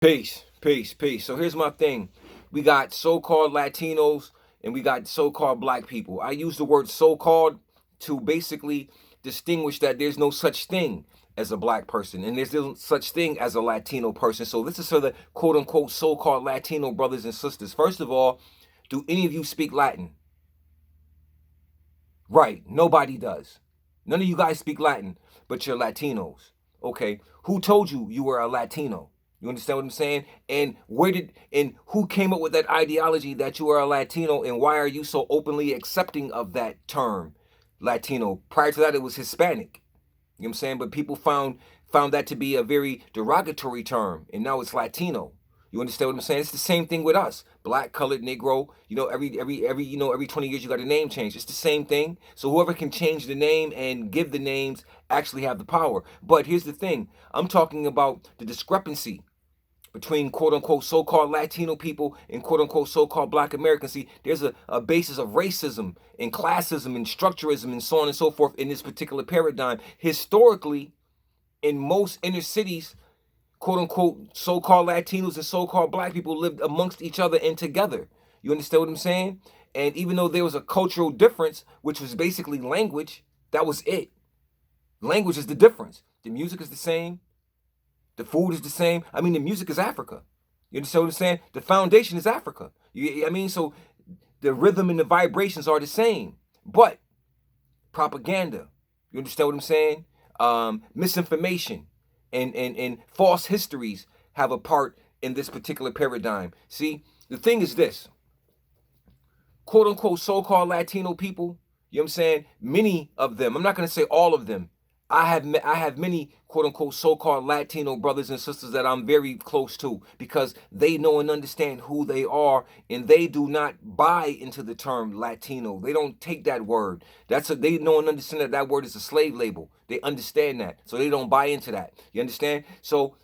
Peace, peace, peace. So here's my thing. We got so-called Latinos and we got so-called black people. I use the word so-called to basically distinguish that there's no such thing as a black person and there's no such thing as a Latino person. So this is for the quote unquote so-called Latino brothers and sisters. First of all, do any of you speak Latin? Right, nobody does. None of you guys speak Latin, but you're Latinos. Okay, who told you you were a Latino? You understand what I'm saying? And who came up with that ideology that you are a Latino and why are you so openly accepting of that term, Latino? Prior to that, it was Hispanic. You know what I'm saying? But people found that to be a very derogatory term, and now it's Latino. You understand what I'm saying? It's the same thing with us. Black, colored, Negro. Every 20 years you got a name change. It's the same thing. So whoever can change the name and give the names actually have the power. But here's the thing. I'm talking about the discrepancy between quote unquote so-called Latino people and quote unquote so-called black Americans. See, there's a basis of racism and classism and structuralism and so on and so forth in this particular paradigm. Historically, in most inner cities, quote unquote so-called Latinos and so-called black people lived amongst each other and together. You understand what I'm saying? And even though there was a cultural difference, which was basically language, that was it. Language is the difference. The music is the same. The food is the same. I mean, the music is Africa. You understand what I'm saying? The foundation is Africa. So the rhythm and the vibrations are the same. But propaganda, you understand what I'm saying? Misinformation and false histories have a part in this particular paradigm. See, the thing is this, quote unquote so-called Latino people, you know what I'm saying? Many of them, I'm not going to say all of them. I have many quote unquote so-called Latino brothers and sisters that I'm very close to because they know and understand who they are and they do not buy into the term Latino. They don't take that word. They know and understand that that word is a slave label. They understand that. So they don't buy into that. You understand? So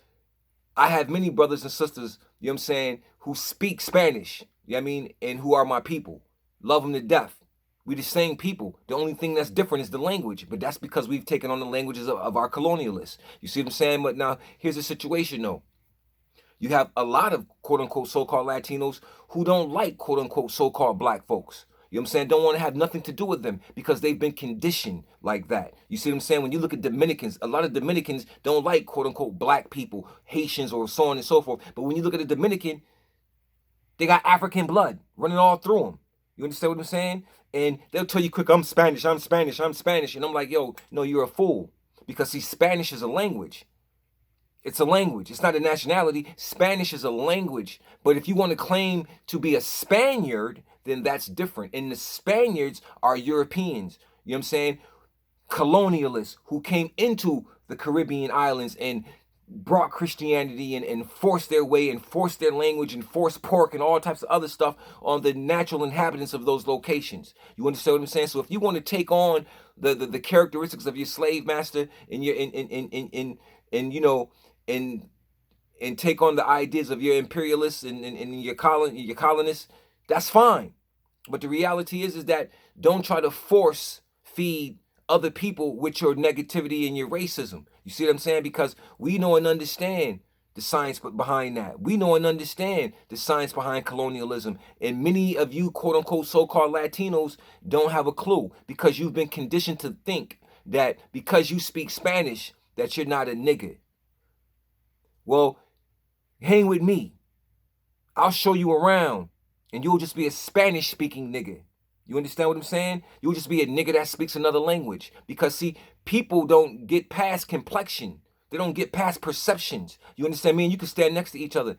I have many brothers and sisters, you know what I'm saying, who speak Spanish, you know what I mean, and who are my people. Love them to death. We the same people. The only thing that's different is the language, but that's because we've taken on the languages of our colonialists. You see what I'm saying? But now here's the situation though. You have a lot of quote unquote so-called Latinos who don't like quote unquote so-called black folks. You know what I'm saying? Don't want to have nothing to do with them because they've been conditioned like that. You see what I'm saying? When you look at Dominicans, a lot of Dominicans don't like quote unquote black people, Haitians or so on and so forth. But when you look at a Dominican, they got African blood running all through them. You understand what I'm saying? And they'll tell you quick, I'm Spanish, I'm Spanish, I'm Spanish. And I'm like, yo, no, you're a fool. Because see, Spanish is a language. It's a language. It's not a nationality. Spanish is a language. But if you want to claim to be a Spaniard, then that's different. And the Spaniards are Europeans. You know what I'm saying? Colonialists who came into the Caribbean islands and brought Christianity and forced their way and forced their language and forced pork and all types of other stuff on the natural inhabitants of those locations. You understand what I'm saying? So if you want to take on the characteristics of your slave master and your and you know and and take on the ideas of your imperialists and your colonists, that's fine. But the reality is that don't try to force feed other people with your negativity and your racism. You see what I'm saying? Because we know and understand the science behind that. We know and understand the science behind colonialism. And many of you, quote unquote, so called Latinos, don't have a clue because you've been conditioned to think that because you speak Spanish, that you're not a nigger. Well, hang with me. I'll show you around and you'll just be a Spanish speaking nigga. You understand what I'm saying? You'll just be a nigga that speaks another language. Because see, people don't get past complexion. They don't get past perceptions. You understand me? And you can stand next to each other.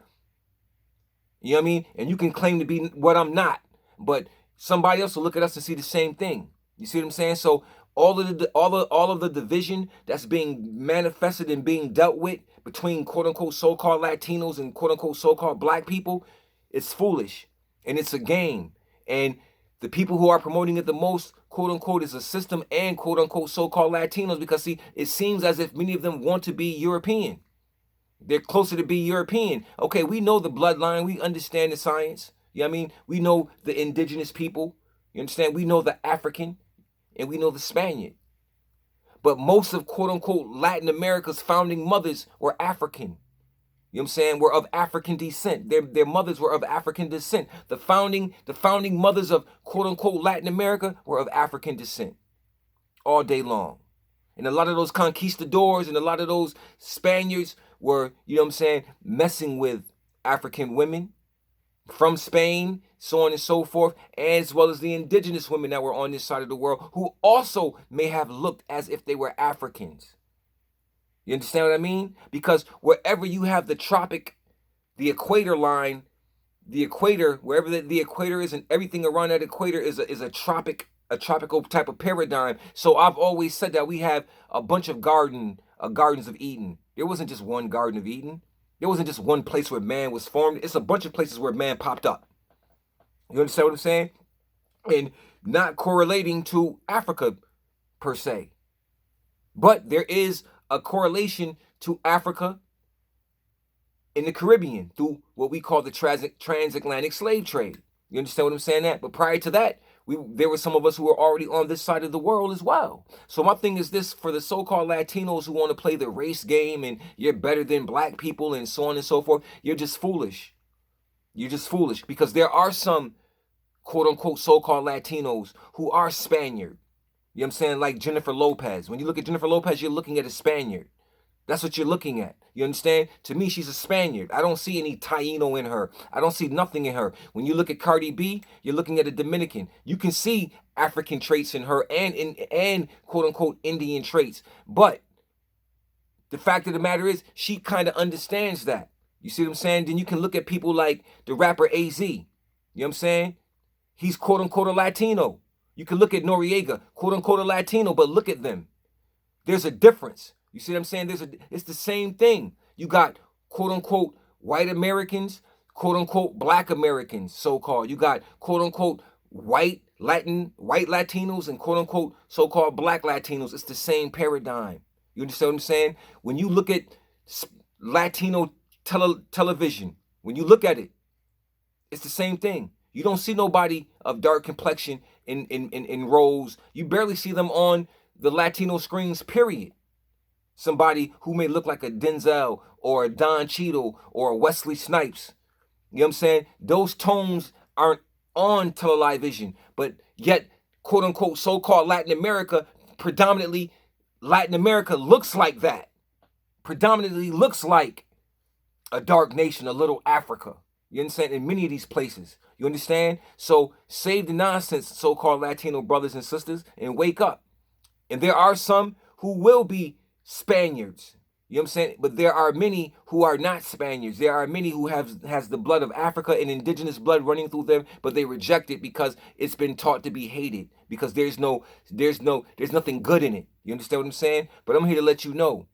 You know what I mean? And you can claim to be what I'm not. But somebody else will look at us and see the same thing. You see what I'm saying? So all of the division that's being manifested and being dealt with between quote unquote so-called Latinos and quote unquote so-called black people, it's foolish and it's a game. And the people who are promoting it the most, quote unquote, is a system and quote unquote so-called Latinos because see, it seems as if many of them want to be European. They're closer to be European. Okay, we know the bloodline. We understand the science. You know what I mean? We know the indigenous people. You understand? We know the African and we know the Spaniard. But most of quote unquote Latin America's founding mothers were African. You know what I'm saying? Were of African descent. Their mothers were of African descent. The founding mothers of quote unquote Latin America were of African descent all day long. And a lot of those conquistadors and a lot of those Spaniards were, you know what I'm saying, messing with African women from Spain, so on and so forth, as well as the indigenous women that were on this side of the world who also may have looked as if they were Africans. You understand what I mean? Because wherever you have the equator line, the equator, wherever the equator is, and everything around that equator is a tropical type of paradigm. So I've always said that we have a bunch of gardens of Eden. There wasn't just one Garden of Eden. There wasn't just one place where man was formed. It's a bunch of places where man popped up. You understand what I'm saying? And not correlating to Africa per se. But there is a correlation to Africa in the Caribbean through what we call the transatlantic slave trade. You understand what I'm saying? That, but prior to that, there were some of us who were already on this side of the world as well. So my thing is this: for the so-called Latinos who want to play the race game and you're better than black people and so on and so forth, you're just foolish. You're just foolish, because there are some quote-unquote so-called Latinos who are Spaniard. You know what I'm saying? Like Jennifer Lopez. When you look at Jennifer Lopez, you're looking at a Spaniard. That's what you're looking at. You understand? To me, she's a Spaniard. I don't see any Taino in her. I don't see nothing in her. When you look at Cardi B, you're looking at a Dominican. You can see African traits in her and quote-unquote Indian traits. But the fact of the matter is, she kind of understands that. You see what I'm saying? Then you can look at people like the rapper AZ. You know what I'm saying? He's quote-unquote a Latino. You can look at Noriega, quote-unquote a Latino, but look at them. There's a difference. You see what I'm saying? It's the same thing. You got quote-unquote white Americans, quote-unquote black Americans, so-called. You got quote-unquote white Latinos and quote-unquote so-called black Latinos. It's the same paradigm. You understand what I'm saying? When you look at Latino television, when you look at it, it's the same thing. You don't see nobody of dark complexion in roles. You barely see them on the Latino screens, period. Somebody who may look like a Denzel or a Don Cheadle or a Wesley Snipes. You know what I'm saying? Those tones aren't on television, but yet, quote unquote, so-called Latin America, predominantly Latin America looks like that. Predominantly looks like a dark nation, a little Africa. You understand? In many of these places. You understand? So save the nonsense, so-called Latino brothers and sisters, and wake up. And there are some who will be Spaniards. You know what I'm saying? But there are many who are not Spaniards. There are many who has the blood of Africa and indigenous blood running through them, but they reject it because it's been taught to be hated. Because there's nothing good in it. You understand what I'm saying? But I'm here to let you know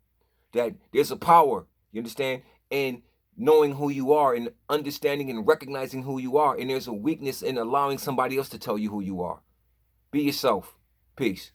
that there's a power, you understand, in knowing who you are and understanding and recognizing who you are. And there's a weakness in allowing somebody else to tell you who you are. Be yourself. Peace.